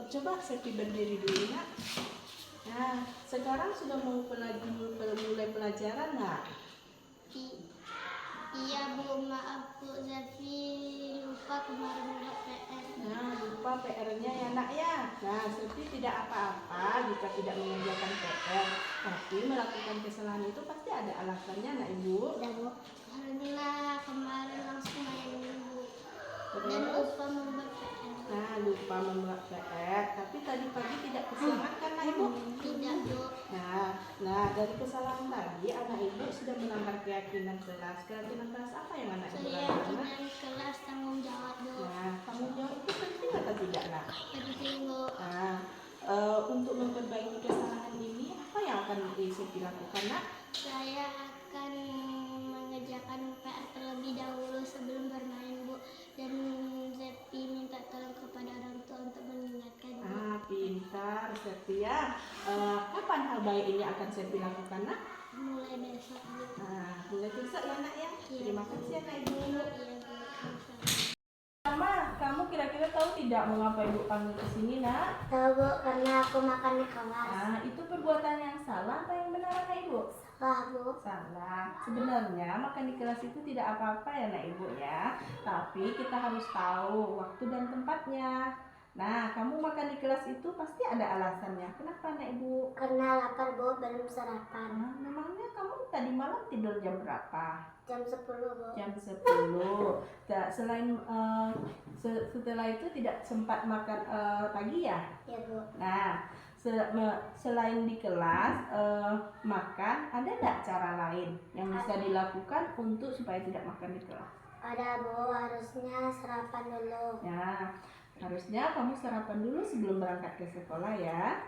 Coba Septi berdiri dulu nak. Nah, sekarang sudah mau mulai pelajaran nak? Iya Bu, maaf Bu, Septi lupa kemarin buat PR. Nah, lupa PR-nya ya nak ya. Nah, Septi tidak apa-apa jika tidak mengerjakan PR, tapi melakukan kesalahan itu pasti ada alasannya nak Ibu. Udah Bu, karena kemarin langsung main Bu. Terus? Dan lupa membuat PR. Nah, lupa membuat PR, tapi tadi pagi tidak kesalahan nak Ibu? Tidak Bu. Nah, dari kesalahan tadi anak Ibu sudah melanggar keyakinan kelas. Keyakinan kelas apa yang anak Ibu lakukan? Keyakinan kelas tanggung jawab Bu. Nah, tanggung jawab itu penting atau tidak nak? Penting Bu. Nah, untuk memperbaiki kesalahan ini apa yang akan Septi lakukan nak? Saya akan mengerjakan PR terlebih dahulu sebelum bermain Bu, dan Septi minta tolong kepada orang tua untuk mengingatkan Bu. Pintar Septi ya. Kapan hal baik ini akan Septi lakukan nak? Mulai besok Bu. Nah, mulai besok ya nak ya. Iya. Terima kasih ya nak Ibu. Iya Bu. Mama, kamu kira-kira tahu tidak mengapa Ibu panggil ke sini nak? Tahu Bu, karena aku makan di kelas. Nah, itu perbuatan yang salah apa yang benar nak Ibu? Salah Bu. Salah. Sebenarnya makan di kelas itu tidak apa-apa ya nak Ibu ya. Tapi kita harus tahu waktu dan tempatnya. Nah, kamu makan di kelas itu pasti ada alasannya. Kenapa nak Ibu? Karena lapar Bu, belum sarapan. Nah, memangnya kamu tadi malam tidur jam berapa? Jam 10 Bu. Jam 10. Setelah itu tidak sempat makan pagi ya? Ya Bu. Nah, selain di kelas makan, ada nggak cara lain yang bisa dilakukan untuk supaya tidak makan di kelas? Ada Bu, harusnya sarapan dulu. Ya, harusnya kamu sarapan dulu sebelum berangkat ke sekolah ya.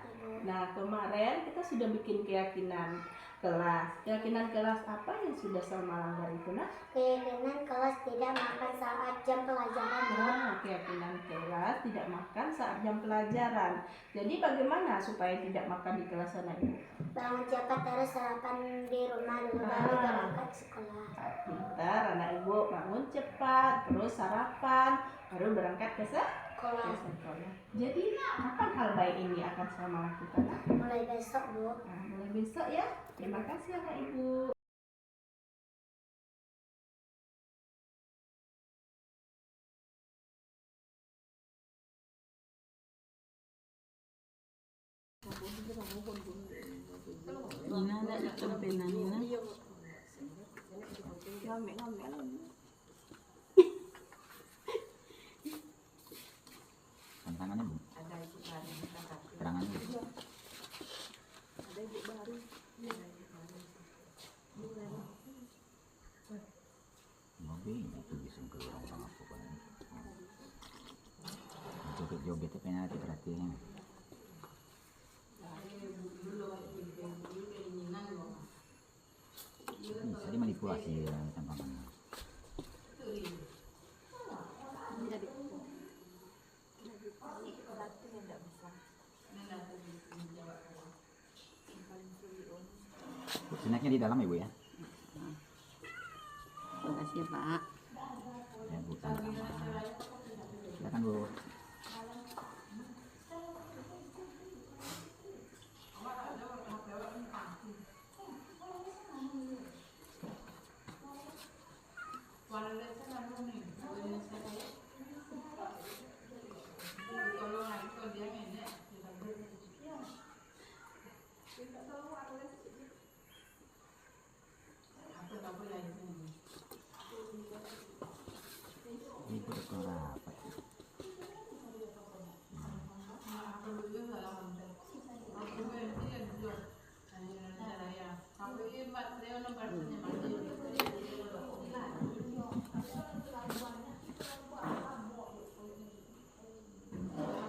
Nah, kemarin kita sudah bikin keyakinan kelas. Keyakinan kelas apa yang sudah Salma langgar itu nak? Keyakinan kelas tidak makan saat jam pelajaran Bu. Nah, keyakinan kelas tidak makan saat jam pelajaran. Jadi bagaimana supaya tidak makan di kelas anak Ibu? Bangun cepat terus sarapan di rumah dulu baru berangkat sekolah. Pintar anak Ibu, bangun cepat, terus sarapan, baru berangkat ke sekolah. Jadi kapan hal baik ini akan Salma lakukan? Mulai besok Bu. Nah, mulai besok ya. Terima kasih anak Ibu. Nina nak dicempenan Nina. Tantangannya Bu. Terangannya Bu. Mobil itu bisa keluar orang apa kan? Joget-jogetnya penalti perhatian. Bisa dimanipulasi ya tantangannya. Snacknya di dalam ya Bu ya? Terima kasih Pak. Ya Bu, sama-sama. Silakan Bu. Ibu udah keluar rapat.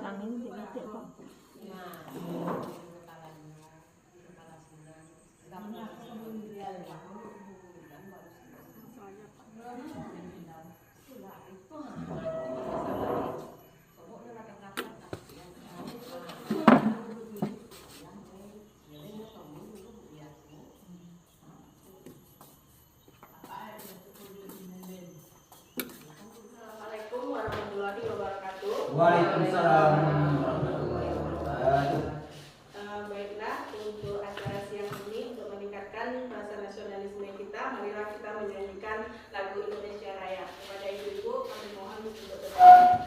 Angin dikit kok. Assalamualaikum warahmatullahi wabarakatuh. Waalaikumsalam warahmatullahi marilah kita menyanyikan lagu Indonesia Raya. Kepada ibu-ibu kami mohon untuk berdoa.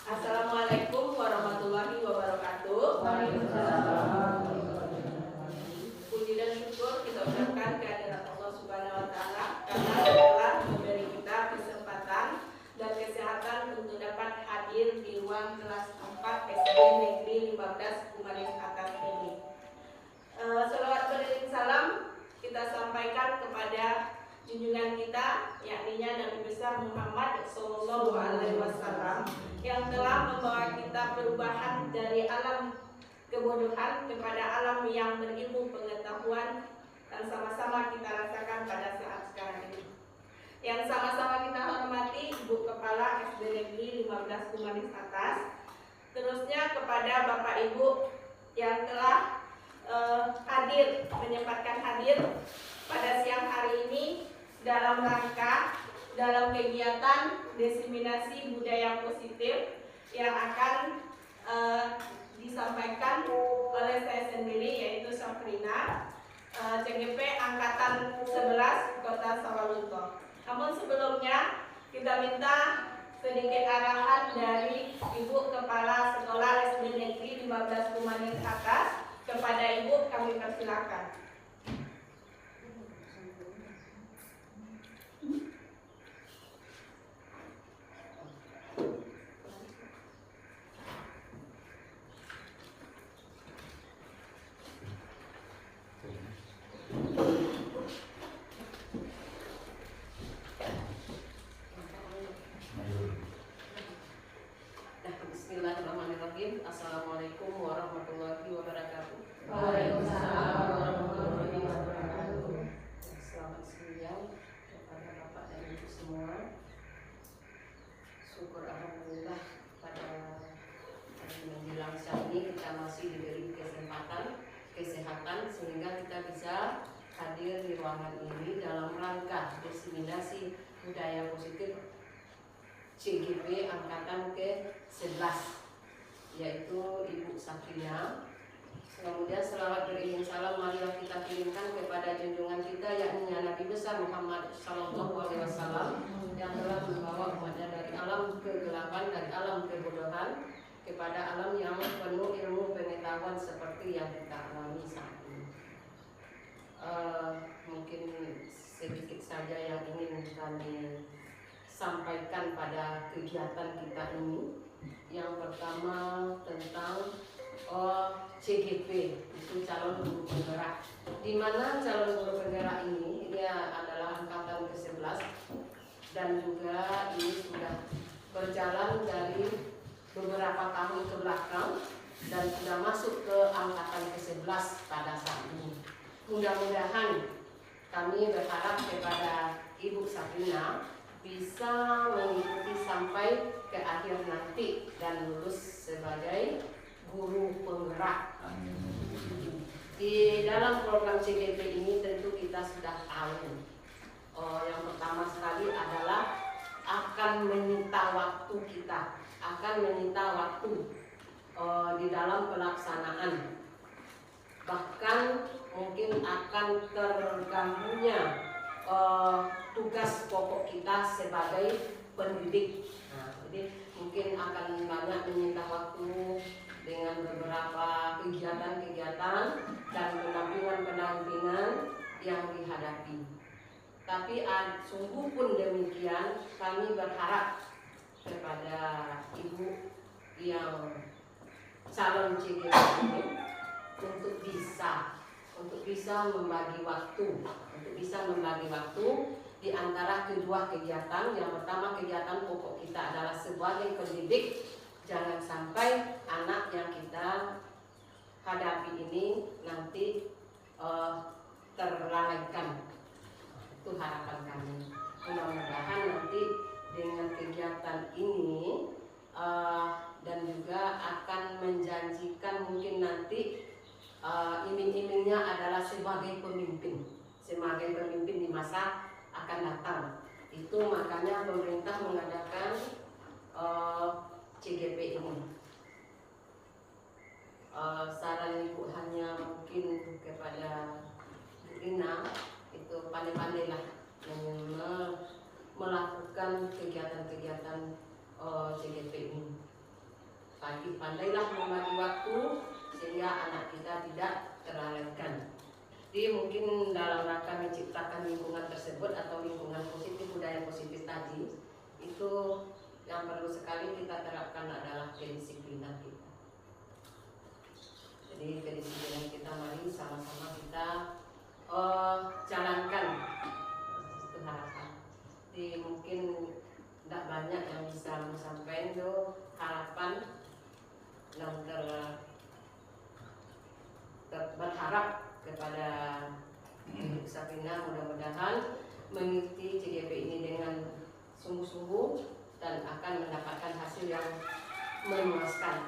Assalamualaikum warahmatullahi wabarakatuh. Puji dan syukur kita ucapkan kehadirat Allah Subhanahu wa taala karena telah memberi kita kesempatan dan kesehatan untuk dapat hadir di ruang kelas 4 SD Negeri 15 Kumanis Atas ini. Selawat beriring salam kita sampaikan kepada junjungan kita, yakninya Nabi besar Muhammad Sallallahu Alaihi Wasallam, yang telah membawa kita perubahan dari alam kebodohan kepada alam yang berilmu pengetahuan, dan sama-sama kita rasakan pada saat sekarang ini. Yang sama-sama kita hormati Ibu Kepala SD Negeri 15 Kumanis Atas, terusnya kepada Bapak Ibu yang telah hadir, menyempatkan hadir pada siang hari ini dalam rangka dalam kegiatan diseminasi budaya positif yang akan disampaikan oleh saya sendiri, yaitu Syafrina, CGP Angkatan 11 Kota Sawalunto. Namun sebelumnya kita minta sedikit arahan dari Ibu Kepala Sekolah SD Negeri 15 Kumanis Atas. Kepada Ibu kami persilakan. Bismillahirrahmanirrahim. Assalamualaikum warahmatullahi wabarakatuh. Waalaikumsalam warahmatullahi wabarakatuh. Selamat siang kepada Bapak dan Ibu semua. Syukur alhamdulillah pada hari menjelang siang ini kita masih diberi kesehatan sehingga kita bisa hadir di ruangan ini dalam rangka diseminasi budaya positif CGP Angkatan ke-11, yaitu Ibu Syafrina. Kemudian selawat beriring salam marilah kita kirimkan kepada junjungan kita, yakni Nabi besar Muhammad Sallallahu Alaihi Wasallam, yang telah membawa umatnya dari alam kegelapan, dari alam kebodohan kepada alam yang penuh ilmu pengetahuan seperti yang kita alami saat ini. Mungkin sedikit saja yang ingin kami sampaikan pada kegiatan kita ini. Yang pertama tentang CGP, itu calon guru penggerak. Di mana calon guru penggerak ini dia adalah angkatan ke-11 dan juga ini sudah berjalan dari beberapa tahun ke belakang dan sudah masuk ke angkatan ke-11 pada saat ini. Mudah-mudahan kami berharap kepada Ibu Sabrina bisa mengikuti sampai ke akhir nanti dan lulus sebagai guru penggerak. Di dalam program CGP ini tentu kita sudah tahu yang pertama sekali adalah akan menyita waktu kita, akan menyita waktu di dalam pelaksanaan, bahkan mungkin akan terganggunya tugas pokok kita sebagai pendidik. Nah, jadi mungkin akan banyak menyita waktu dengan beberapa kegiatan-kegiatan dan pendampingan-pendampingan yang dihadapi. Tapi sungguh pun demikian, kami berharap kepada Ibu yang calon CGP ini untuk bisa membagi waktu, di antara kedua kegiatan. Yang pertama, kegiatan pokok kita adalah sebagai pendidik. Jangan sampai anak yang kita hadapi ini nanti terlalaikan. Itu harapan kami. Mudah-mudahan nanti dengan kegiatan ini dan juga akan menjanjikan mungkin nanti iming-imingnya adalah sebagai pemimpin di masa akan datang. Itu makanya pemerintah mengadakan CGP ini. Saran Ibu hanya mungkin kepada Bu Rina, itu pandai-pandailah melakukan kegiatan-kegiatan CGP ini. Pandailah membagi waktu sehingga anak kita tidak terlalaikan. Jadi mungkin dalam rangka menciptakan lingkungan tersebut atau lingkungan positif, budaya positif tadi, itu yang perlu sekali kita terapkan adalah kedisiplinan kita. Jadi kedisiplinan kita, mari sama-sama kita jalankan. Itu harapan. Jadi mungkin tidak banyak yang bisa menyampaikan itu harapan yang berharap kepada Ibu Sabrina, mudah-mudahan mengikuti CGP ini dengan sungguh-sungguh dan akan mendapatkan hasil yang memuaskan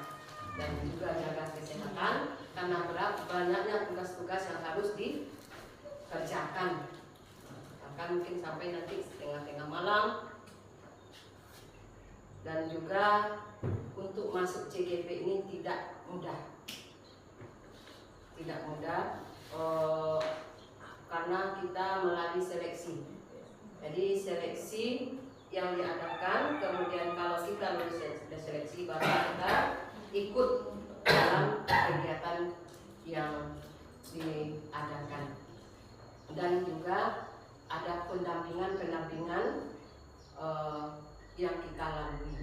dan juga jaga kesehatan, karena banyaknya tugas-tugas yang harus dikerjakan, bahkan mungkin sampai nanti tengah-tengah malam. Dan juga untuk masuk CGP ini tidak mudah, karena kita melalui seleksi. Jadi seleksi yang diadakan, kemudian kalau kita lulus seleksi baru kita ikut dalam kegiatan yang diadakan. Dan juga ada pendampingan yang kita lalui.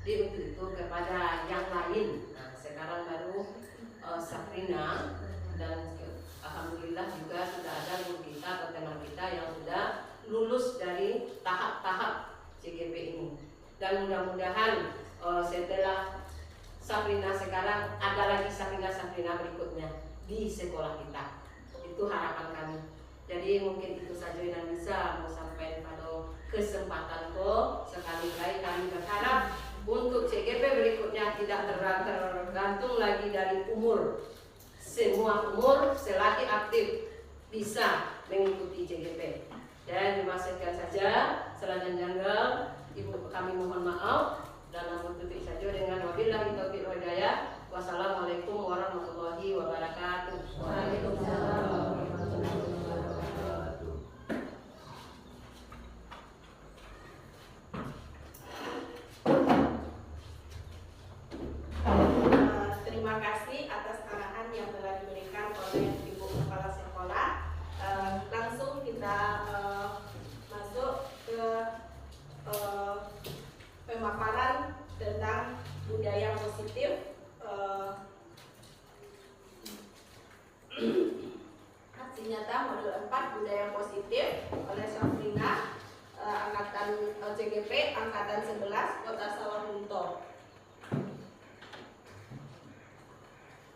Jadi untuk itu kepada yang lain, nah sekarang baru Sabrina, dan alhamdulillah juga sudah ada guru kita atau teman kita yang sudah lulus dari tahap-tahap CGP ini. Dan mudah-mudahan setelah Sabrina sekarang ada lagi Sabrina berikutnya di sekolah kita. Itu harapan kami. Jadi mungkin itu saja yang bisa mau sampaikan pada kesempatanku. Sekali lagi kami berharap untuk CGP berikutnya tidak tergantung lagi dari umur. Semua umur selagi aktif bisa mengikuti CGP. Dan dimaksudkan saja, selanjutnya Ibu kami mohon maaf dan namun tutup saja dengan wabillahi taufiq wal hidayah. Wassalamualaikum warahmatullahi wabarakatuh. Waalaikumsalam. Terima kasih atas arahan yang telah diberikan oleh Ibu Kepala Sekolah. Langsung kita masuk ke pemaparan tentang budaya positif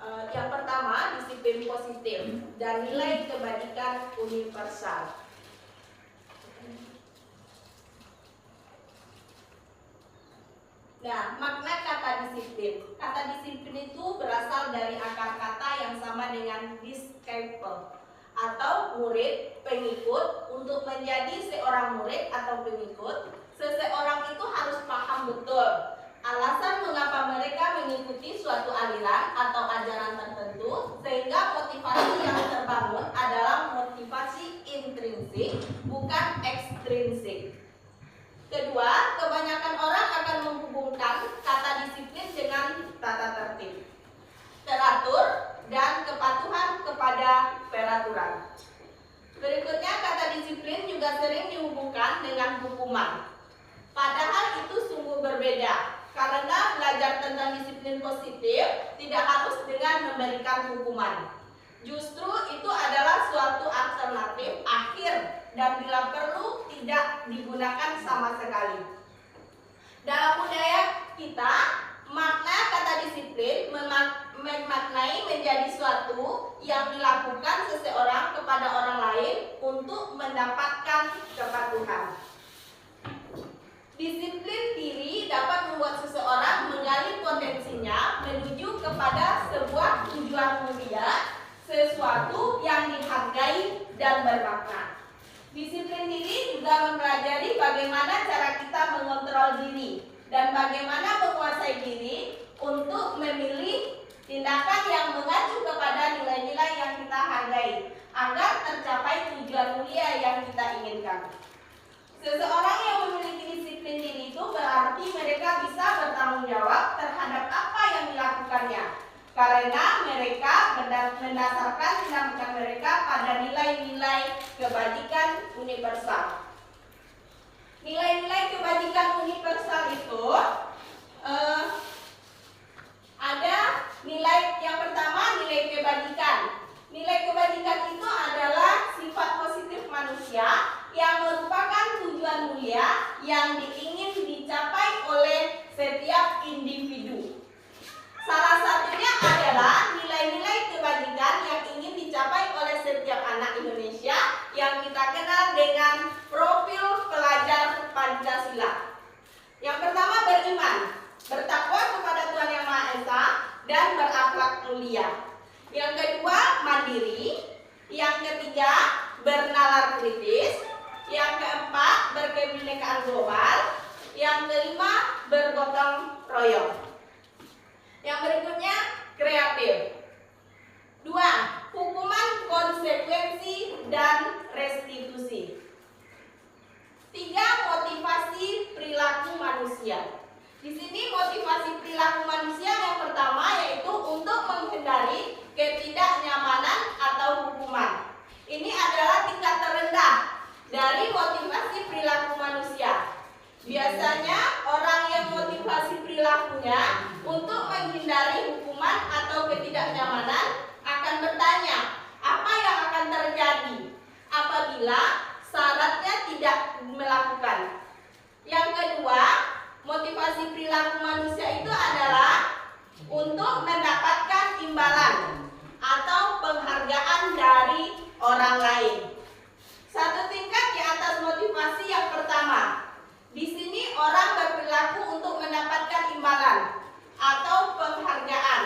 Yang pertama, disiplin positif dan nilai kebajikan universal. Nah, makna kata disiplin. Kata disiplin itu berasal dari akar kata yang sama dengan disciple atau murid, pengikut. Untuk menjadi seorang murid atau pengikut, seseorang itu harus paham betul alasan mengapa mereka mengikuti suatu aliran atau ajaran tertentu, sehingga motivasi yang terbangun adalah motivasi intrinsik, bukan ekstrinsik. Kedua, kebanyakan orang akan menghubungkan kata disiplin dengan tata tertib, teratur, dan kepatuhan kepada peraturan. Berikutnya, kata disiplin juga sering dihubungkan dengan hukuman. Padahal itu sungguh berbeda, karena belajar tentang disiplin positif tidak harus dengan memberikan hukuman. Justru itu adalah suatu alternatif akhir dan bila perlu tidak digunakan sama sekali. Dalam budaya kita, makna kata disiplin memaknai menjadi suatu yang dilakukan seseorang kepada orang lain untuk mendapatkan kepatuhan. Disiplin diri dapat membuat seseorang menggali potensinya menuju kepada sebuah tujuan mulia, sesuatu yang dihargai dan bermakna. Disiplin diri juga mempelajari bagaimana cara kita mengontrol diri dan bagaimana menguasai diri untuk memilih tindakan yang mengacu kepada nilai-nilai yang kita hargai agar tercapai tujuan mulia yang kita inginkan. Seseorang yang memiliki disiplin diri itu berarti mereka bisa bertanggung jawab terhadap apa yang dilakukannya, karena mereka mendasarkan tindakan mereka pada nilai-nilai kebajikan universal. Nilai-nilai kebajikan universal itu ada nilai yang pertama, nilai kebajikan. Nilai kebajikan itu adalah sifat positif manusia yang merupakan tujuan mulia yang ingin dicapai oleh setiap individu. Salah satunya adalah nilai-nilai kebajikan yang ingin dicapai oleh setiap anak Indonesia yang kita kenal dengan profil pelajar Pancasila. Yang pertama, beriman, bertakwa kepada Tuhan Yang Maha Esa, dan berakhlak mulia. Yang kedua, mandiri. Yang ketiga, bernalar kritis. Yang keempat, berkebinekaan global. Yang kelima, bergotong royong. Yang berikutnya, kreatif. 2. Hukuman, konsekuensi, dan restitusi. 3. Motivasi perilaku manusia. Di sini motivasi perilaku manusia yang pertama yaitu untuk menghindari ketidaknyamanan atau hukuman. Ini adalah tingkat terendah dari motivasi perilaku manusia. Biasanya orang yang motivasi perilakunya untuk menghindari hukuman atau ketidaknyamanan akan bertanya, apa yang akan terjadi apabila syaratnya tidak melakukan. Yang kedua, motivasi perilaku manusia itu adalah untuk mendapatkan imbalan atau penghargaan dari orang lain. Satu tingkat di atas motivasi yang pertama. Di sini orang berperilaku untuk mendapatkan imbalan atau penghargaan.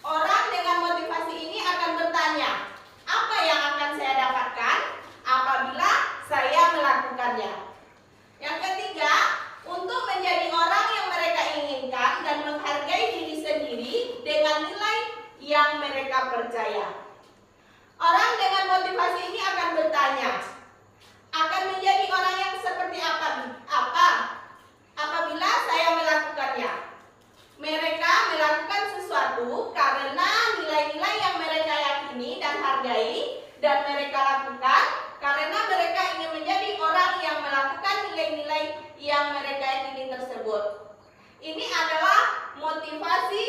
Orang dengan motivasi ini akan bertanya, apa yang akan saya dapatkan apabila saya melakukannya? Yang ketiga, untuk menjadi orang yang mereka inginkan dan menghargai diri sendiri dengan nilai yang mereka percaya. Orang dengan motivasi ini akan bertanya, akan menjadi orang yang seperti apa apabila saya melakukannya? Mereka melakukan sesuatu karena nilai-nilai yang mereka yakini dan hargai, dan mereka lakukan karena mereka ingin menjadi orang yang melakukan nilai-nilai yang mereka yakini tersebut. Ini adalah motivasi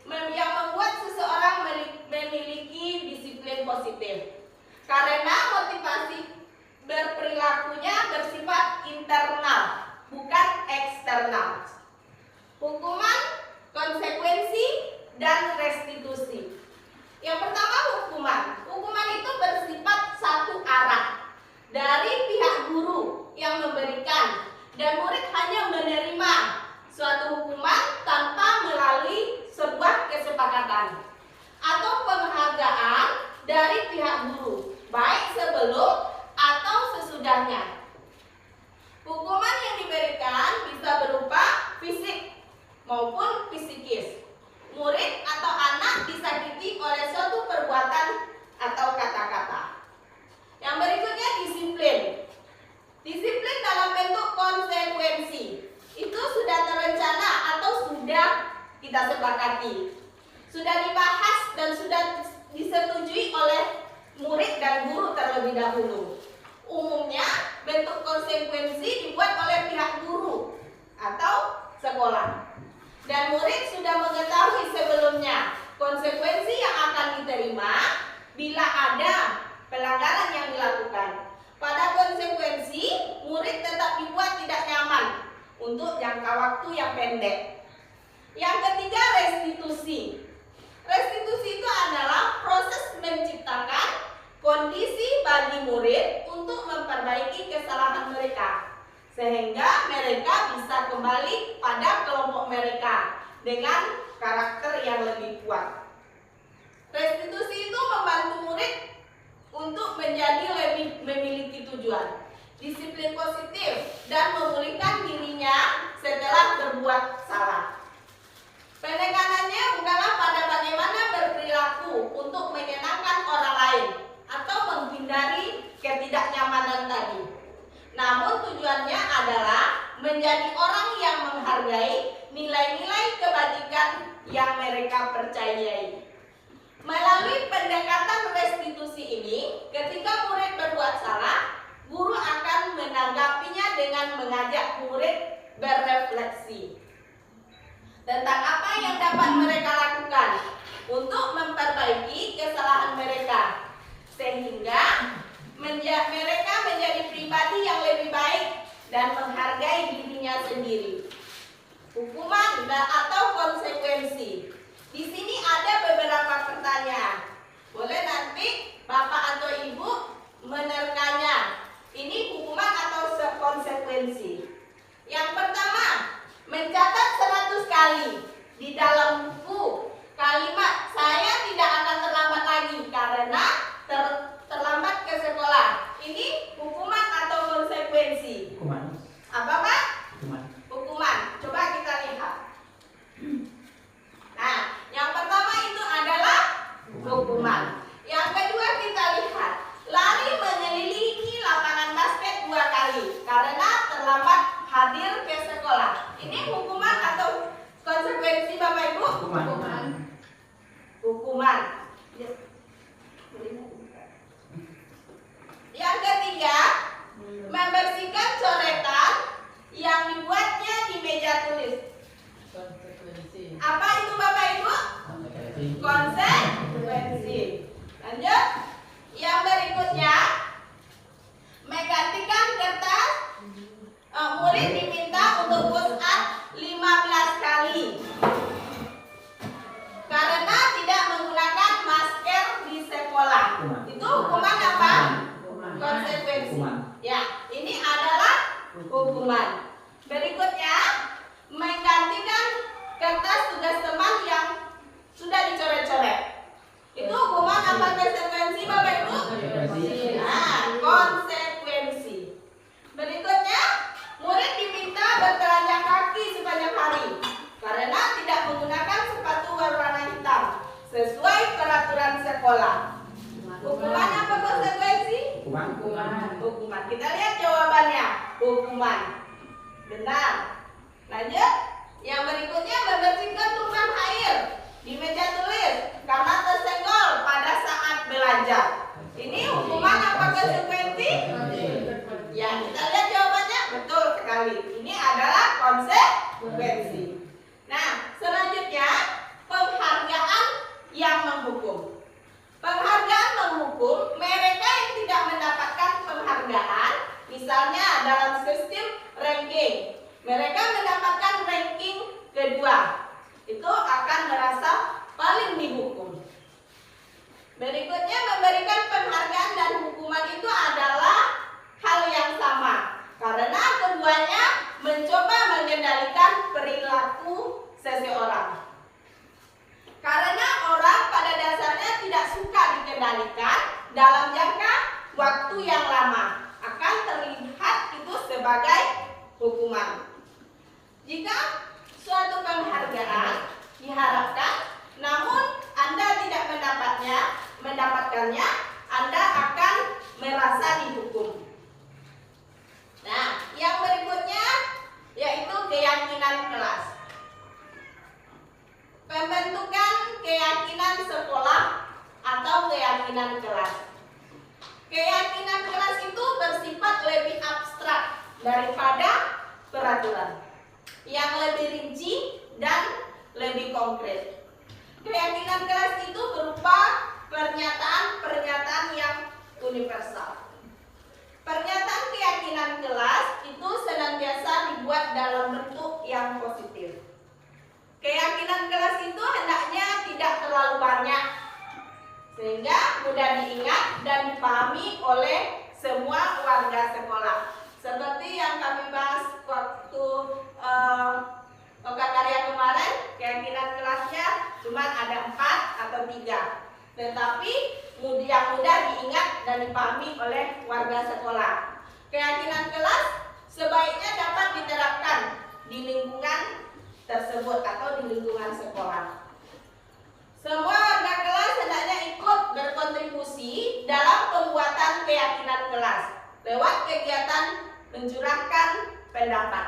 yang membuat seseorang memiliki disiplin positif. Karena motivasi berperilakunya bersifat internal, bukan eksternal. Hukuman, konsekuensi, dan restitusi. Yang pertama hukuman. Hukuman itu bersifat satu arah dari pihak guru yang memberikan dan murid hanya menerima suatu hukuman tanpa melalui sebuah kesepakatan atau penghargaan dari pihak guru, baik sebelum atau sesudahnya. Hukuman yang diberikan bisa berupa fisik maupun psikis. Murid atau anak disakiti oleh suatu perbuatan atau kata-kata. Yang berikutnya disiplin. Disiplin dalam bentuk konsekuensi. Itu sudah terencana atau sudah kita sepakati. Sudah dibahas dan sudah disetujui oleh murid dan guru terlebih dahulu. Umumnya bentuk konsekuensi dibuat oleh pihak guru atau sekolah. Dan murid sudah mengetahui sebelumnya konsekuensi yang akan diterima bila ada pelanggaran yang dilakukan. Pada konsekuensi, murid tetap dibuat tidak nyaman untuk jangka waktu yang pendek. Yang ketiga, restitusi. Restitusi itu adalah proses menciptakan kondisi bagi murid untuk memperbaiki kesalahan mereka, sehingga mereka bisa kembali pada kelompok mereka dengan karakter yang lebih kuat. Restitusi itu membantu murid untuk menjadi lebih memiliki tujuan, disiplin positif, dan memulihkan dirinya setelah berbuat salah. Penekanannya bukanlah pada bagaimana berperilaku untuk menyenangkan orang lain atau menghindari ketidaknyamanan tadi. Namun tujuannya adalah menjadi orang yang menghargai nilai-nilai kebajikan yang mereka percayai. Melalui pendekatan restitusi ini, ketika murid berbuat salah, guru akan menanggapinya dengan mengajak murid berefleksi tentang apa yang dapat mereka lakukan untuk memperbaiki kesalahan mereka, sehingga mereka menjadi pribadi yang lebih baik dan menghargai dirinya sendiri. Hukuman atau konsekuensi. Di sini ada beberapa pertanyaan. Boleh nanti Bapak atau Ibu menerkanya. Ini hukuman atau konsekuensi. Yang pertama, mencatat 100 kali di dalam buku kalimat "saya tidak akan terlambat lagi karena terlambat ke sekolah". Ini hukuman atau konsekuensi? Hukuman. Apa Pak? Hukuman. Hukuman. Coba kita lihat. Nah, yang pertama itu adalah hukuman. Yang kedua kita lihat, lari mengelilingi lapangan basket 2 kali karena terlambat hadir ke sekolah. Ini hukuman atau konsekuensi Bapak Ibu? Hukuman. Hukuman. Yang ketiga, membersihkan coretan yang dibuatnya di meja tulis. Apa itu Bapak Ibu? Konsekuensi. Lanjut. Yang berikutnya, menggantikan kertas. Murid diminta untuk push up 15 kali karena tidak menggunakan masker di sekolah. Itu hukuman apa? Konsekuensi. Ya, ini adalah hukuman. Berikutnya, menggantikan kertas tugas teman yang sudah dicoret-coret. Itu hukuman apa konsekuensi Bapak Ibu? Nah, konsekuensi. Berikutnya, murid diminta bertelanjang kaki sepanjang hari karena tidak menggunakan sepatu berwarna hitam sesuai peraturan sekolah. Hukuman apa konsekuensi? Hukuman. Kita lihat jawabannya. Hukuman. Benar. Lanjut. Yang berikutnya, membersihkan tumpahan air di meja tulis karena tersenggol pada saat belajar. Ini hukuman apa konsekuensi? Ya, kita lihat jawabannya. Betul sekali. Ini adalah konsekuensi. Nah, selanjutnya penghargaan yang menghukum. Penghargaan menghukum mereka yang tidak mendapatkan penghargaan, misalnya dalam sistem ranking. Mereka mendapatkan ranking kedua. Itu akan merasa dalam jangka waktu yang lama akan terlihat itu sebagai hukuman. Jika suatu penghargaan diharapkan namun Anda tidak mendapatkannya, Anda akan merasa dihukum. Nah, yang berikutnya yaitu keyakinan kelas. Pembentukan keyakinan sekolah atau keyakinan kelas. Keyakinan kelas itu bersifat lebih abstrak daripada peraturan, yang lebih rinci dan lebih konkret. Keyakinan kelas itu berupa pernyataan-pernyataan yang universal. Pernyataan keyakinan kelas itu senantiasa dibuat dalam bentuk yang positif. Keyakinan kelas itu hendaknya tidak terlalu banyak, sehingga mudah diingat dan dipahami oleh semua warga sekolah. Seperti yang kami bahas waktu karya kemarin, keyakinan kelasnya cuma ada 4 atau 3, tetapi yang mudah diingat dan dipahami oleh warga sekolah. Keyakinan kelas sebaiknya dapat diterapkan di lingkungan tersebut atau di lingkungan sekolah. Semua warga kelas hendaknya ikut berkontribusi dalam pembuatan keyakinan kelas lewat kegiatan mencurahkan pendapat.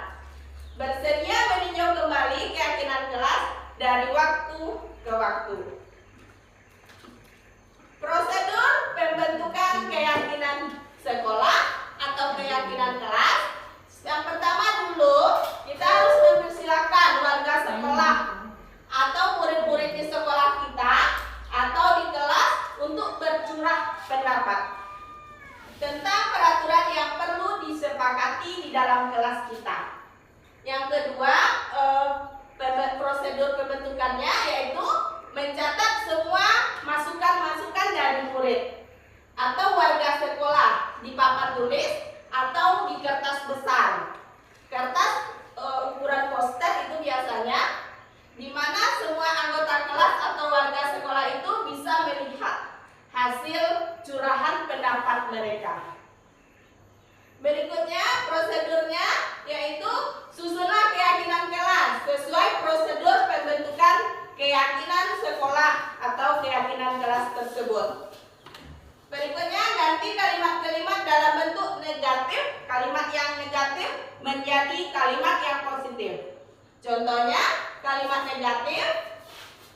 Bersedia meninjau kembali keyakinan kelas dari waktu ke waktu. Prosedur pembentukan keyakinan sekolah atau keyakinan kelas. Yang pertama dulu, kita harus mempersilakan warga sekolah atau murid-murid di sekolah kita atau di kelas untuk bercurah pendapat tentang peraturan yang perlu disepakati di dalam kelas kita. Yang kedua, prosedur pembentukannya yaitu mencatat semua masukan-masukan dari murid atau warga sekolah di papan tulis atau di kertas besar. Kertas ukuran poster itu biasanya, di mana semua anggota kelas atau warga sekolah itu bisa melihat hasil curahan pendapat mereka. Berikutnya prosedurnya yaitu susunlah keyakinan kelas sesuai prosedur pembentukan keyakinan sekolah atau keyakinan kelas tersebut. Berikutnya ganti kalimat-kalimat dalam bentuk negatif, kalimat yang negatif menjadi kalimat yang positif. Contohnya kalimat negatif,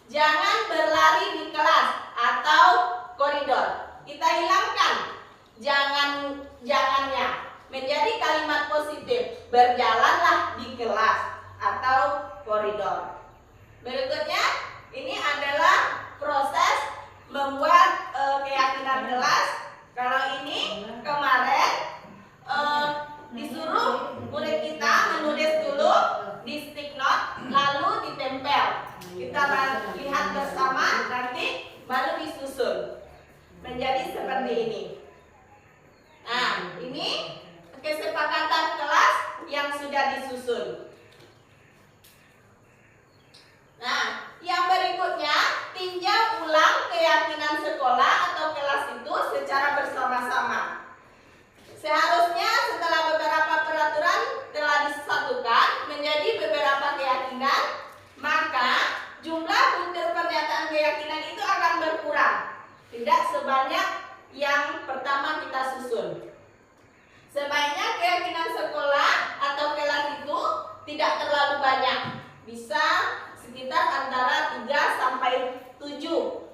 jangan berlari di kelas atau koridor. Kita hilangkan jangannya menjadi kalimat positif, berjalanlah di kelas atau koridor. Berikutnya ini adalah proses membuat keyakinan kelas. Kalau ini kemarin disuruh murid kita menulis dulu di stick note lalu ditempel. Kita lihat bersama nanti baru disusun menjadi seperti ini. Nah, ini kesepakatan kelas yang sudah disusun. Nah, yang berikutnya tinjau ulang keyakinan sekolah atau kelas itu secara bersama-sama. Seharusnya setelah beberapa peraturan telah disatukan menjadi beberapa keyakinan, maka jumlah butir pernyataan keyakinan itu akan berkurang, tidak sebanyak yang pertama kita susun. Sebaiknya keyakinan sekolah atau kelas itu tidak terlalu banyak, bisa sekitar antara 3 sampai 7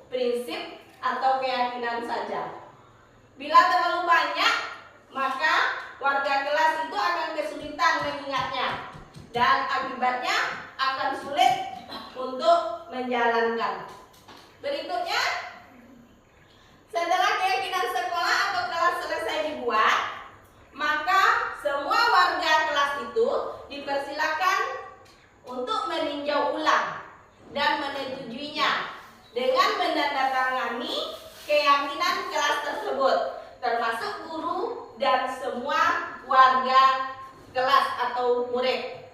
prinsip atau keyakinan saja. Bila terlalu banyak, maka warga kelas itu akan kesulitan mengingatnya dan akibatnya akan sulit untuk menjalankan. Berikutnya, setelah keyakinan sekolah atau kelas selesai dibuat, maka semua warga kelas itu dipersilakan untuk meninjau ulang dan menyetujuinya dengan menandatangani keyakinan kelas tersebut, termasuk guru dan semua warga kelas atau murid.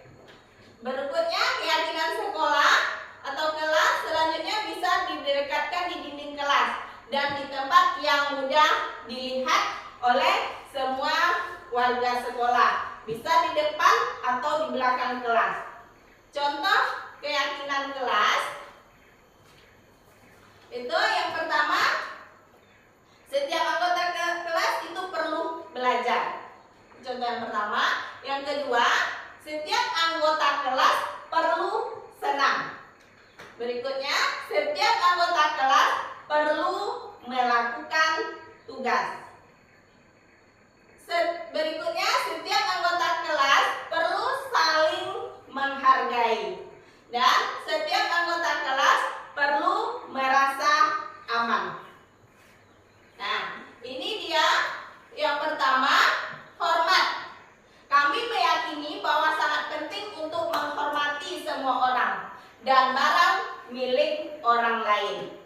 Berikutnya, keyakinan sekolah atau kelas selanjutnya bisa didekatkan di dinding kelas dan di tempat yang mudah dilihat oleh semua warga sekolah. Bisa di depan atau di belakang kelas. Contoh keyakinan kelas itu yang pertama, setiap anggota kelas itu perlu belajar. Contoh yang pertama. Yang kedua, setiap anggota kelas perlu senang. Berikutnya, setiap anggota kelas perlu melakukan tugas. Berikutnya, setiap anggota kelas perlu saling menghargai. Dan setiap anggota kelas perlu merasa aman. Nah, ini dia yang pertama, hormat. Kami meyakini bahwa sangat penting untuk menghormati semua orang dan barang milik orang lain.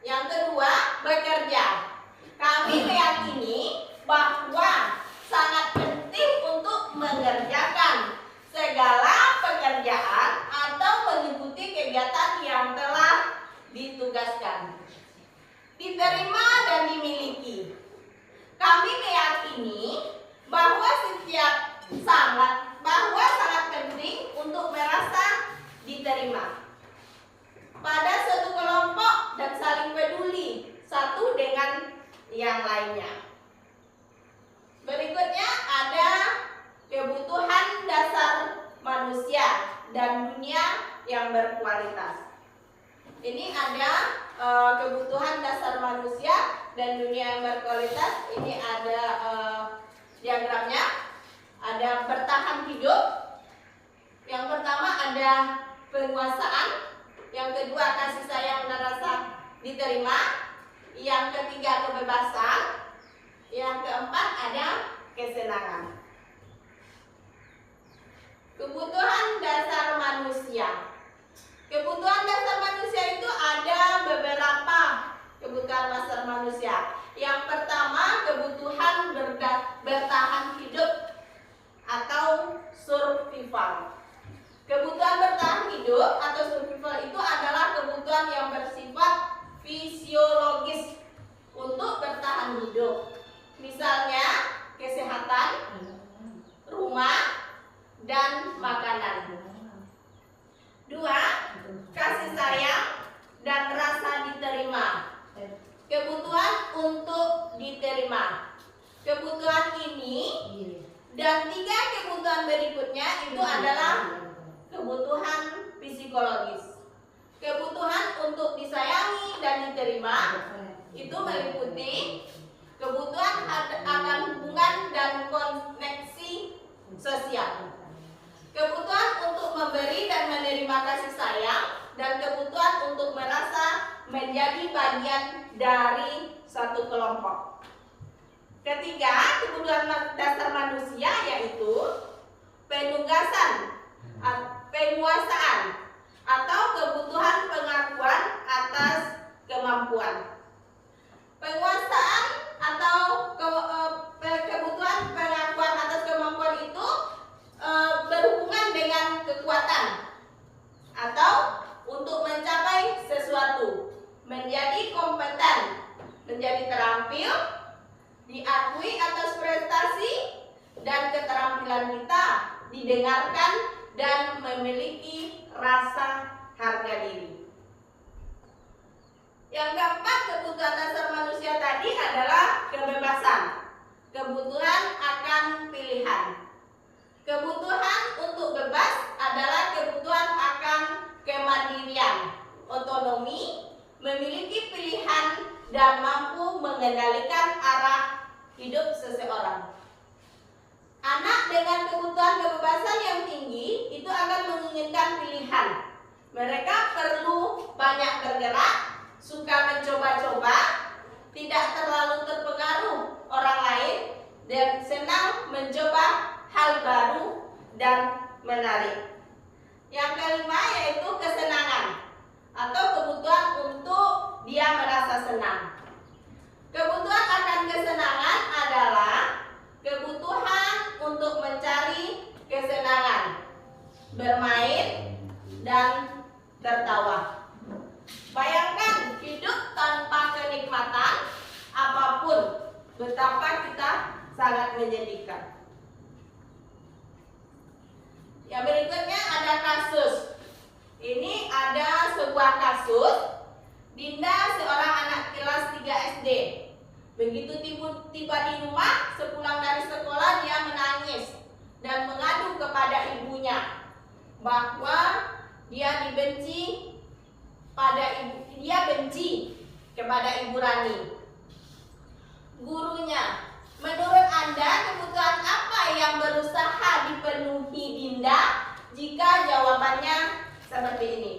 Yang kedua, bekerja. Kami meyakini bahwa sangat penting untuk mengerjakan segala pekerjaan atau mengikuti kegiatan yang telah ditugaskan, diterima dan dimiliki. Kami meyakini bahwa sangat penting untuk merasa diterima pada suatu kelompok dan saling peduli satu dengan yang lainnya. Berikutnya ada kebutuhan dasar manusia dan dunia yang berkualitas. Ini ada kebutuhan dasar manusia dan dunia yang berkualitas. Ini ada diagramnya. Ada bertahan hidup. Yang pertama ada penguasaan. Yang kedua kasih sayang dan rasa diterima. Yang ketiga kebebasan. Yang keempat ada kesenangan. Kebutuhan dasar manusia. Kebutuhan dasar manusia itu ada beberapa kebutuhan dasar manusia. Yang pertama, kebutuhan bertahan hidup atau survival. Kebutuhan bertahan hidup atau survival itu adalah kebutuhan yang bersifat fisiologis untuk bertahan hidup. Misalnya, kesehatan, rumah, dan makanan. Dua, kasih sayang dan rasa diterima. Kebutuhan untuk diterima. Kebutuhan ini dan tiga kebutuhan berikutnya itu adalah kebutuhan psikologis. Kebutuhan untuk disayangi dan diterima itu meliputi kebutuhan akan hubungan dan koneksi sosial. Kebutuhan untuk memberi dan menerima kasih sayang dan kebutuhan untuk merasa menjadi bagian dari suatu kelompok. Ketiga, kebutuhan dasar manusia yaitu penugasan, penguasaan atau kebutuhan pengakuan atas kemampuan. Penguasaan atau kebutuhan pengakuan atas kemampuan itu berhubungan dengan kekuatan atau untuk mencapai sesuatu, menjadi kompeten, menjadi terampil, diakui atas prestasi dan keterampilan kita, didengarkan dan memiliki rasa harga diri. Yang keempat, kebutuhan dasar manusia tadi adalah kebebasan, kebutuhan akan pilihan. Kebutuhan untuk bebas adalah kebutuhan akan kemandirian, otonomi, memiliki pilihan dan mampu mengendalikan arah hidup seseorang. Anak dengan kebutuhan kebebasan yang tinggi itu akan menginginkan pilihan. Mereka perlu banyak bergerak, suka mencoba-coba, tidak terlalu terpengaruh orang lain, dan senang mencoba hal baru dan menarik. Yang kelima yaitu kesenangan atau kebutuhan untuk dia merasa senang. Kebutuhan akan kesenangan adalah kebutuhan untuk mencari kesenangan, bermain, dan tertawa. Bayangkan hidup tanpa kenikmatan Betapa kita sangat menyedihkan. Yang berikutnya ada kasus. Ini ada sebuah kasus. Dinda seorang anak kelas 3 SD. Begitu tiba di rumah, sepulang dari sekolah dia menangis dan mengadu kepada ibunya bahwa dia benci kepada Ibu Rani. Gurunya, menurut Anda kebutuhan apa yang berusaha dipenuhi Dinda jika jawabannya seperti ini?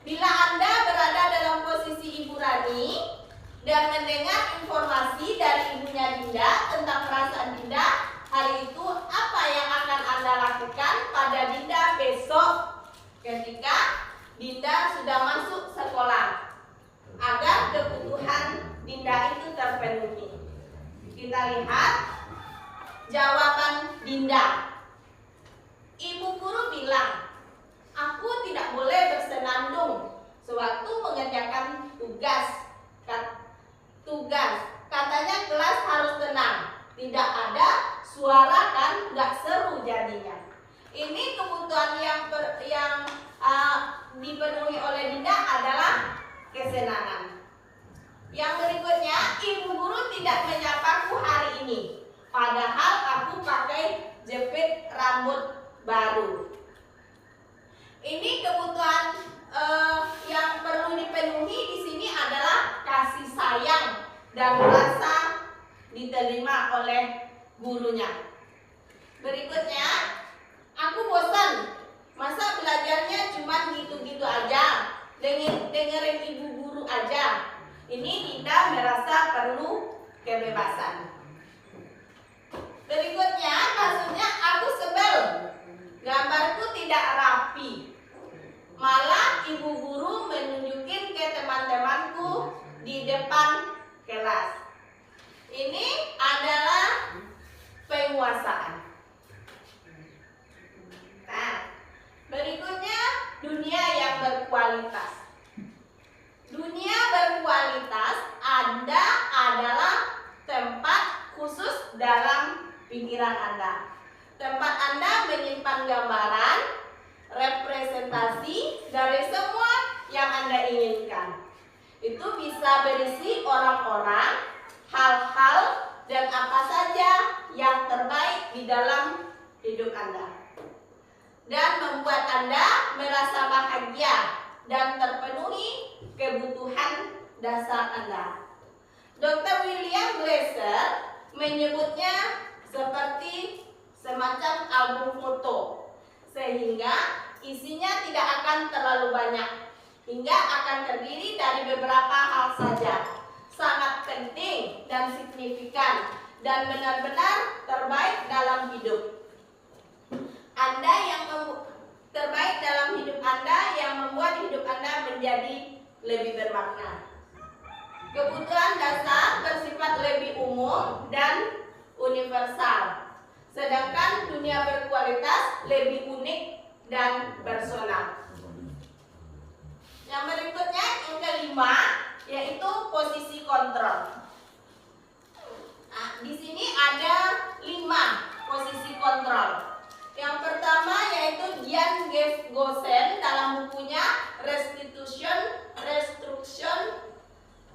Bila Anda berada dalam posisi Ibu Rani dan mendengar informasi dari ibunya Dinda tentang perasaan Dinda, hal itu apa yang akan Anda lakukan pada Dinda besok ketika Dinda sudah masuk sekolah agar kebutuhan Dinda itu terpenuhi? Kita lihat jawaban Dinda. Ibu guru bilang, aku tidak boleh bersenandung sewaktu mengerjakan tugas. Katanya kelas harus tenang, tidak ada suara kan, nggak seru jadinya. Ini kebutuhan yang dipenuhi oleh Dinda adalah kesenangan. Yang berikutnya, ibu guru tidak menyapaku hari ini, padahal aku pakai jepit rambut baru. Ini kebutuhan yang perlu dipenuhi di sini adalah kasih sayang dan rasa diterima oleh gurunya. Berikutnya, aku bosan. Masa belajarnya cuma gitu-gitu aja, dengerin ibu guru aja. Ini Dinda merasa perlu kebebasan. Berikutnya, kasusnya aku sebel. Gambarku tidak rapi. Malah ibu guru menunjukin ke teman-temanku di depan kelas. Ini adalah penguasaan. Nah, berikutnya dunia yang berkualitas. Dunia berkualitas Anda adalah tempat khusus dalam pikiran Anda. Tempat Anda menyimpan gambaran, representasi dari semua yang Anda inginkan. Itu bisa berisi orang-orang, hal-hal, dan apa saja yang terbaik di dalam hidup Anda. Dan membuat Anda merasa bahagia dan terpenuhi kebutuhan dasar Anda. Dr. William Glasser menyebutnya seperti semacam album foto, sehingga isinya tidak akan terlalu banyak, hingga akan terdiri dari beberapa hal saja, sangat penting dan signifikan, dan benar-benar terbaik dalam hidup Anda terbaik dalam hidup Anda yang membuat hidup Anda menjadi lebih bermakna. Kebutuhan dasar bersifat lebih umum dan universal, sedangkan dunia berkualitas lebih unik dan personal. Yang berikutnya, yang kelima, yaitu posisi kontrol. Nah, di sini ada 5 posisi kontrol. Yang pertama yaitu Jan Gosen dalam bukunya Restruction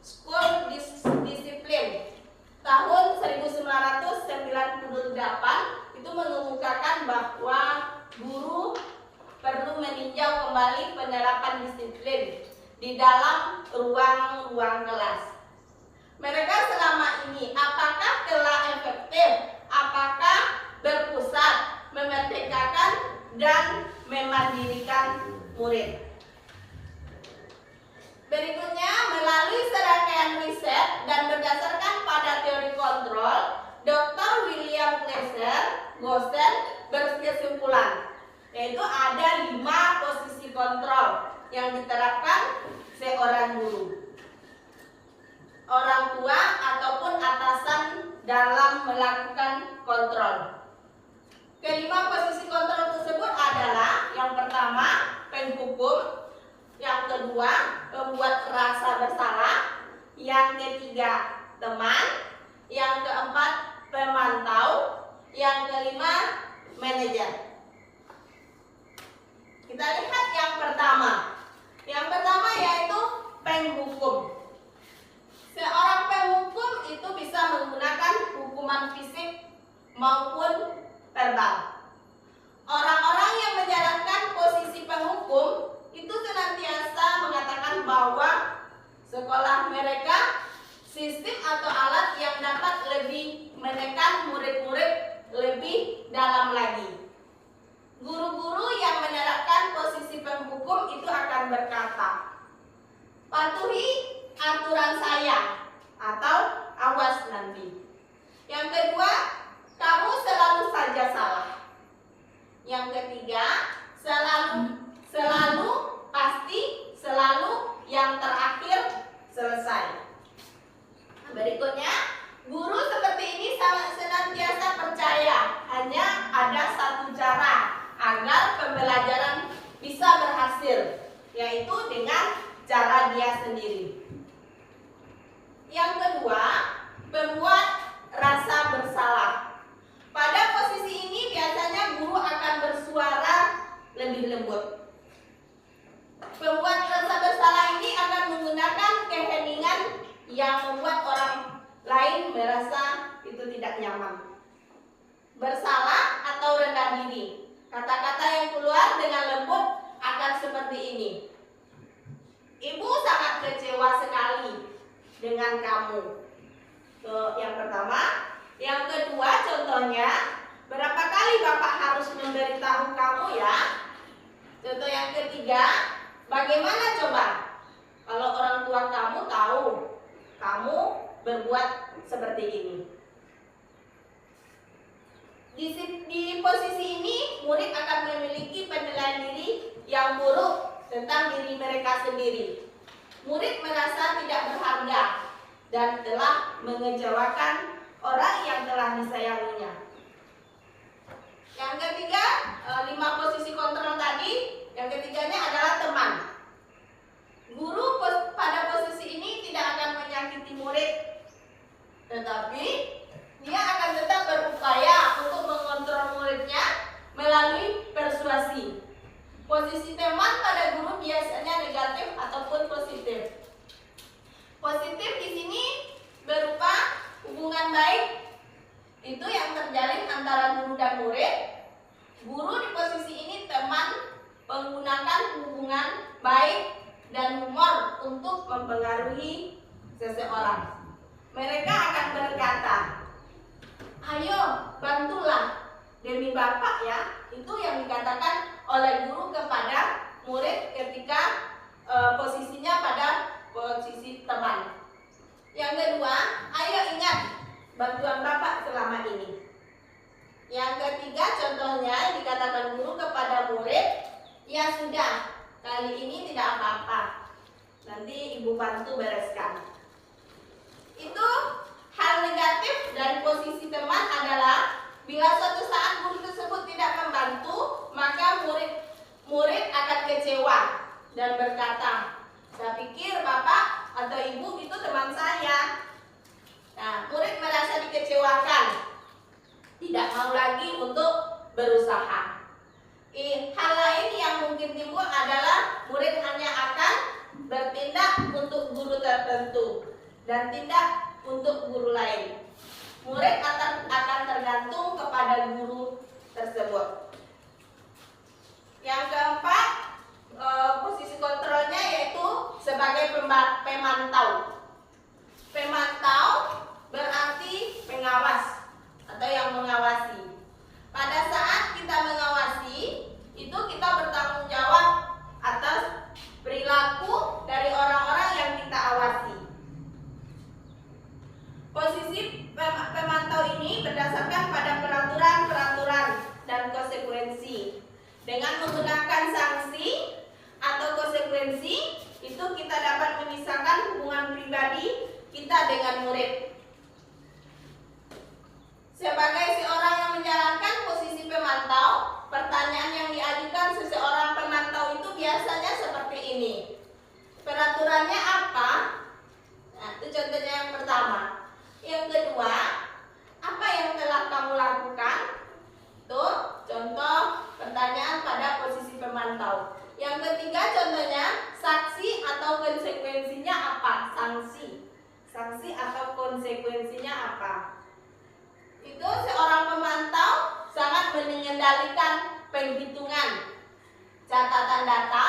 School Discipline tahun 1998 itu mengemukakan bahwa guru perlu meninjau kembali penerapan disiplin di dalam ruang-ruang kelas. Mereka selama ini apakah telah efektif, apakah berpusat, memerdekakan, dan memandirikan murid. Berikutnya, melalui serangkaian riset dan berdasarkan pada teori kontrol, Dr. William Gosen berkesimpulan, yaitu ada 5 posisi kontrol yang diterapkan seorang guru, orang tua, ataupun atasan dalam melakukan kontrol. Kelima posisi kontrol tersebut adalah yang pertama, penghukum, yang kedua, membuat rasa bersalah, yang ketiga, teman, yang pemantau, yang kelima manajer. Kita lihat yang pertama. Yang pertama yaitu penghukum. Seorang penghukum itu bisa menggunakan hukuman fisik maupun verbal. Orang-orang yang menjalankan posisi penghukum itu senantiasa mengatakan bahwa sekolah mereka sistem atau alat yang dapat lebih menekan murid-murid lebih dalam lagi. Guru-guru yang menerapkan posisi penghukum itu akan berkata, patuhi aturan saya atau awas nanti. Yang kedua, kamu selalu saja salah. Yang ketiga, selalu pasti, selalu yang terakhir selesai. Berikutnya, guru seperti ini senantiasa percaya hanya ada satu cara agar pembelajaran bisa berhasil, yaitu dengan cara dia sendiri. Yang kedua, membuat rasa bersalah. Pada posisi ini biasanya guru akan bersuara lebih lembut. Pembuat rasa bersalah ini akan menggunakan keheningan yang membuat orang lain merasa itu tidak nyaman. Bersalah atau rendah diri. Kata-kata yang keluar dengan lembut akan seperti ini. Ibu sangat kecewa sekali dengan kamu. Yang pertama. Yang kedua contohnya, berapa kali Bapak harus memberitahu kamu ya? Contoh yang ketiga, bagaimana coba kalau orang tua kamu tahu kamu berbuat seperti ini? Di posisi ini, murid akan memiliki penilaian diri yang buruk tentang diri mereka sendiri. Murid merasa tidak berharga dan telah mengecewakan orang yang telah disayanginya. Yang ketiga, 5 posisi kontrol tadi, yang ketiganya adalah teman. Guru pada posisi ini tidak akan menyakiti murid, tetapi dia akan tetap berupaya untuk mengontrol muridnya melalui persuasi. Posisi teman pada guru biasanya negatif ataupun positif. Positif di sini berupa hubungan baik itu yang terjalin antara guru dan murid. Guru di posisi ini teman menggunakan hubungan baik dan humor untuk mempengaruhi seseorang. Mereka akan berkata, ayo bantulah demi Bapak ya. Itu yang dikatakan oleh guru kepada murid ketika posisinya pada posisi teman. Yang kedua, ayo ingat bantuan Bapak selama ini. Yang ketiga contohnya dikatakan guru kepada murid, ya sudah, kali ini tidak apa-apa, nanti ibu bantu bereskan. Itu hal negatif dari posisi teman adalah bila suatu saat guru tersebut tidak membantu, maka murid akan kecewa dan berkata, saya pikir Bapak atau Ibu itu teman saya. Nah, murid merasa dikecewakan, tidak mau lagi untuk berusaha. Hal lain yang mungkin timbul adalah murid hanya akan bertindak untuk guru tertentu dan tidak untuk guru lain. Murid akan tergantung kepada guru tersebut. Yang keempat, posisi kontrolnya yaitu sebagai pemantau. Pemantau berarti pengawas atau yang mengawasi. Pada saat kita mengawasi, itu kita bertanggung jawab atas perilaku dari orang-orang yang kita awasi. Posisi pemantau ini berdasarkan pada peraturan-peraturan dan konsekuensi. Dengan menggunakan sanksi atau konsekuensi, itu kita dapat memisahkan hubungan pribadi kita dengan murid. Sebagai seorang yang menjalankan posisi pemantau, pertanyaan yang diajukan seseorang pemantau itu biasanya seperti ini. Peraturannya apa? Nah, itu contohnya yang pertama. Yang kedua, apa yang sanksi. Sanksi atau konsekuensinya apa? Itu seorang pemantau sangat mengendalikan penghitungan catatan data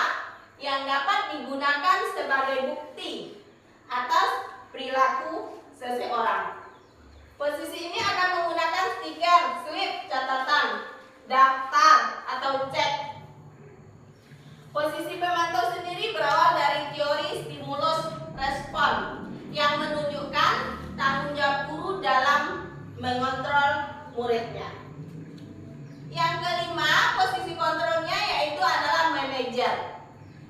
yang dapat digunakan sebagai bukti atas perilaku seseorang. Posisi ini akan menggunakan stiker, slip, catatan, daftar, atau cek. Posisi pemantau sendiri berawal dari teori stimulus respon yang menunjukkan tanggung jawab guru dalam mengontrol muridnya. Yang kelima, posisi kontrolnya yaitu adalah manajer.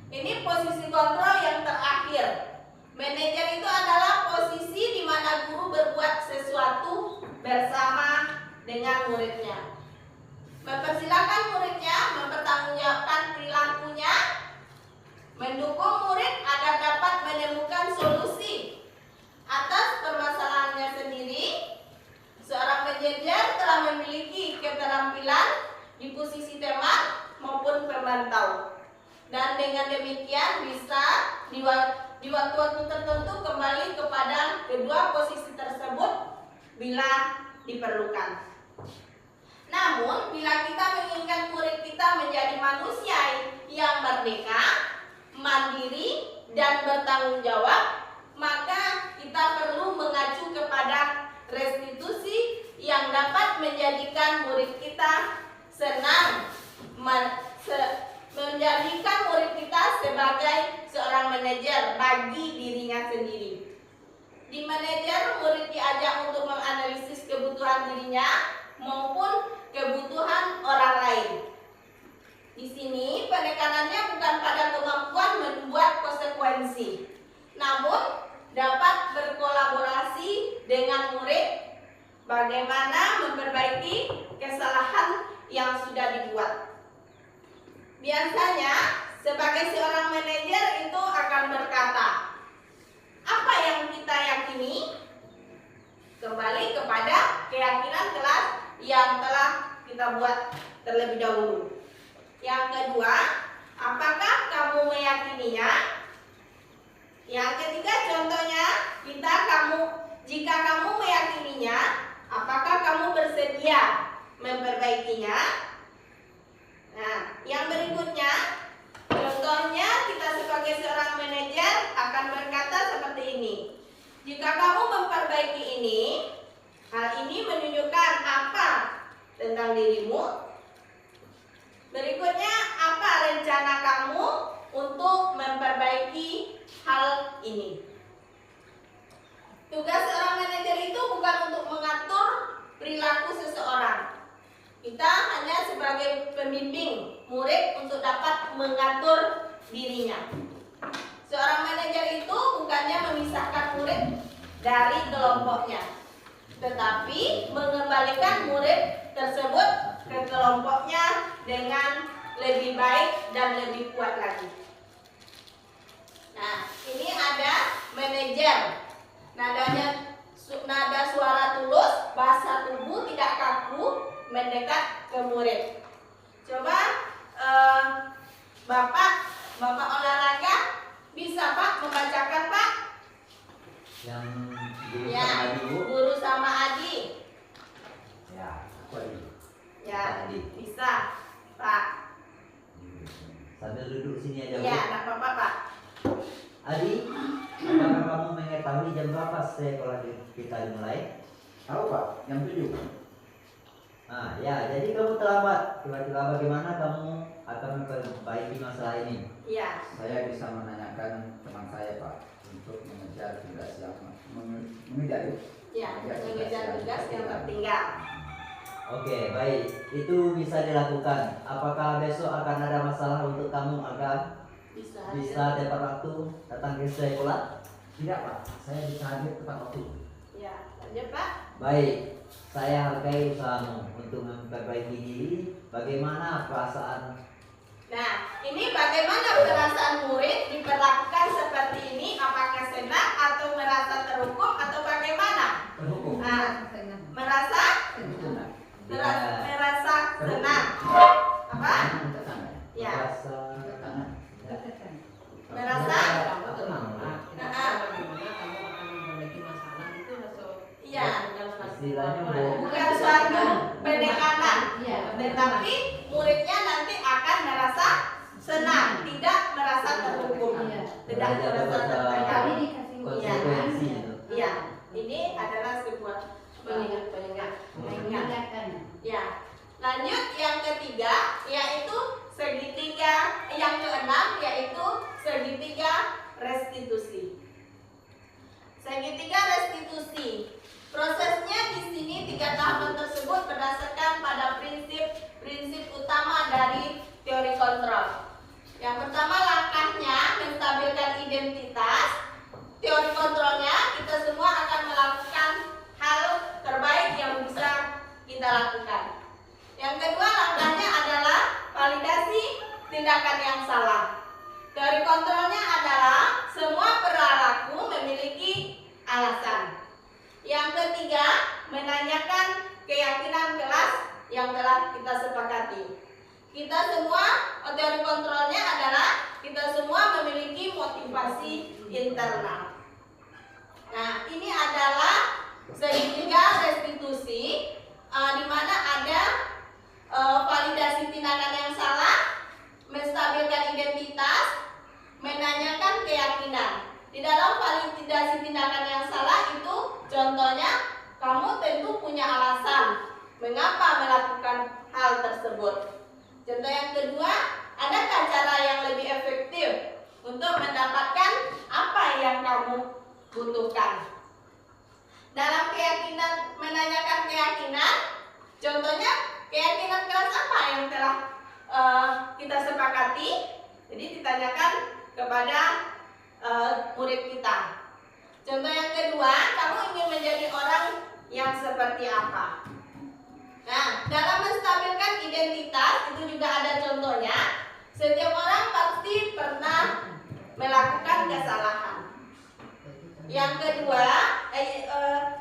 Ini posisi kontrol yang terakhir. Manajer itu adalah posisi di mana guru berbuat sesuatu bersama dengan muridnya. Mempersilahkan muridnya mempertanggungjawabkan perilakunya, mendukung murid agar dapat menemukan solusi atas permasalahannya sendiri. Seorang manajer telah memiliki keterampilan di posisi teman maupun pemantau, dan dengan demikian bisa di waktu-waktu tertentu kembali kepada kedua posisi tersebut bila diperlukan. Namun, bila kita menginginkan murid kita menjadi manusia yang merdeka, mandiri, dan bertanggung jawab, maka kita perlu mengacu kepada restitusi yang dapat menjadikan murid kita senang, menjadikan murid kita sebagai seorang manajer bagi dirinya sendiri. Di manajer, murid diajak untuk menganalisis kebutuhan dirinya maupun kebutuhan orang lain. Di sini penekanannya bukan pada kemampuan membuat konsekuensi, namun dapat berkolaborasi dengan murid bagaimana memperbaiki kesalahan yang sudah dibuat. Biasanya sebagai seorang manajer itu akan berkata, apa yang kita yakini? Kembali kepada keyakinan kelas yang telah kita buat terlebih dahulu. Yang kedua, apakah kamu meyakininya? Yang ketiga, contohnya, jika kamu meyakininya, apakah kamu bersedia memperbaikinya? Nah, yang berikutnya, contohnya kita sebagai seorang manajer akan berkata seperti ini. Jika kamu memperbaiki ini, hal ini menunjukkan apa tentang dirimu? Berikutnya, apa rencana kamu untuk memperbaiki hal ini? Tugas seorang manajer itu bukan untuk mengatur perilaku seseorang. Kita hanya sebagai pembimbing murid untuk dapat mengatur dirinya. Seorang manajer itu bukannya memisahkan murid dari kelompoknya, tetapi mengembalikan murid tersebut ke kelompoknya dengan lebih baik dan lebih kuat lagi. Nah, ini ada manajer. Nada suara tulus, bahasa tubuh tidak kaku, mendekat ke murid. Coba Bapak olahraga bisa Pak membacakan Pak? Yang guru Ya, sama Adi, Bu. guru sama Adi. Ya, aku Adi. Ya, Adi. bisa Pak. Sambil duduk sini aja, Bu. Ya, enggak apa-apa Pak. Adi, apakah kamu mengetahui jam berapa sekolah kita dimulai? Tahu Pak, jam 7. Nah, ya, jadi kamu terlambat. Kira-kira bagaimana kamu akan memperbaiki masalah ini? Ya, Saya bisa menanyakan teman saya Pak untuk mengejar tugas yang mengejar ya, mengejar tugas yang tertinggal. Oke, baik. Itu bisa dilakukan. Apakah besok akan ada masalah untuk kamu agar bisa tepat waktu datang ke sekolah? Tidak Pak, saya bisa hadir tepat waktu. Ya, lanjut Pak. Baik, saya hargai usahamu untuk memperbaiki diri. Bagaimana perasaan? Nah, ini bagaimana perasaan murid diperlakukan seperti ini? Apakah senang atau merasa terhukum atau bagaimana? Terhukum. Nah, merasa Terhukum. merasa senang. Apa? Ya, Merasa Tangan. merasa tenang. nah, istilahnya bukan suatu penekanan, tetapi muridnya nanti akan merasa senang, tidak merasa terhukum, tidak merasa tertekan. konsekuensi itu. Iya, ini adalah sebuah pengingat. Ya, lanjut yang ketiga yaitu segitiga, yang keenam yaitu segitiga restitusi. Segitiga restitusi. Prosesnya di sini 3 tahapan tersebut berdasarkan pada prinsip utama dari teori kontrol. Yang pertama langkahnya menstabilkan identitas. Teori kontrolnya kita semua akan melakukan hal terbaik yang bisa kita lakukan. Yang kedua langkahnya adalah validasi tindakan yang salah. Teori kontrolnya adalah semua perilaku memiliki alasan. Yang ketiga, menanyakan keyakinan kelas yang telah kita sepakati. Kita semua, teori kontrolnya adalah kita semua memiliki motivasi internal. Nah, ini adalah segitiga restitusi, di mana ada validasi tindakan yang salah, menstabilkan identitas, menanyakan keyakinan. Di dalam validasi tindakan yang salah itu contohnya kamu tentu punya alasan mengapa melakukan hal tersebut. Contoh yang kedua, adakah cara yang lebih efektif untuk mendapatkan apa yang kamu butuhkan? Dalam keyakinan, menanyakan keyakinan, contohnya keyakinan kelas apa yang telah kita sepakati. Jadi ditanyakan kepada murid kita. Contoh yang kedua, kamu ingin menjadi orang yang seperti apa? Nah, dalam menstabilkan identitas itu juga ada contohnya. Setiap orang pasti pernah melakukan kesalahan. Yang kedua,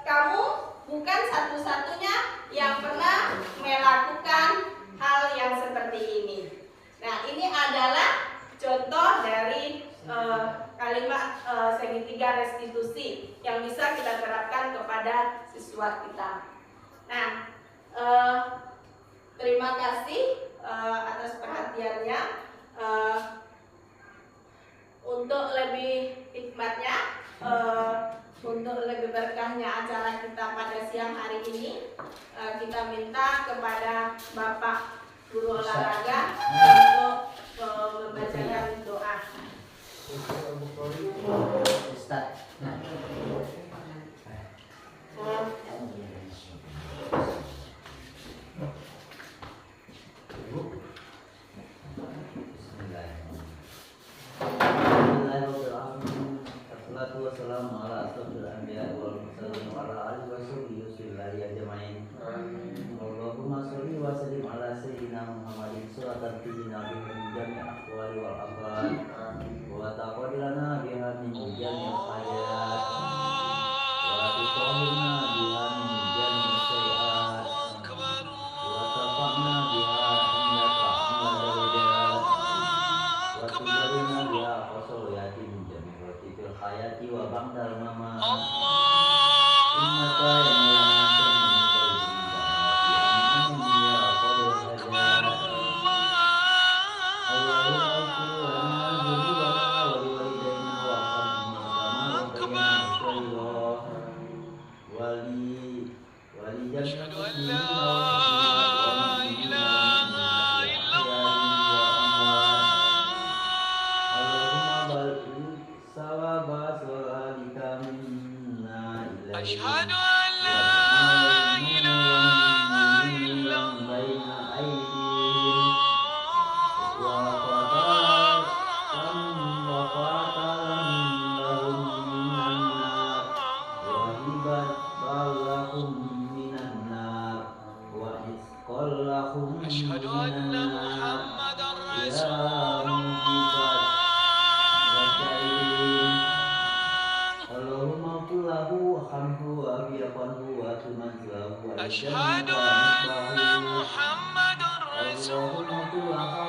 kamu bukan satu-satunya yang pernah melakukan hal yang seperti ini. Nah, ini adalah contoh dari kalimat segitiga restitusi yang bisa kita terapkan kepada siswa kita. Nah, terima kasih atas perhatiannya. Untuk lebih hikmatnya, untuk lebih berkahnya acara kita pada siang hari ini, kita minta kepada Bapak Guru Olahraga untuk membacakan doa. Ustaz. Wassalamu ala asrofil anbiya wal mursalin wa ala alihi wa sahbihi ajmain. Allahumma sholli wa sallim ala sayyidina Muhammadin suratan fihi nabiyyin jami' aqwali wal afal wa taqaddilana biha min jami' hayat wa tutahhirna biha min jami' sayiat wa tafa'na biha innaka amal darajat wa tubarina biha qasal yatim jami' wa tibil hayati wa ba'dal mamat innaka أشهد أن لا إله إلا أشهد أن محمدا رسول الله أشهد أن محمدا رسول الله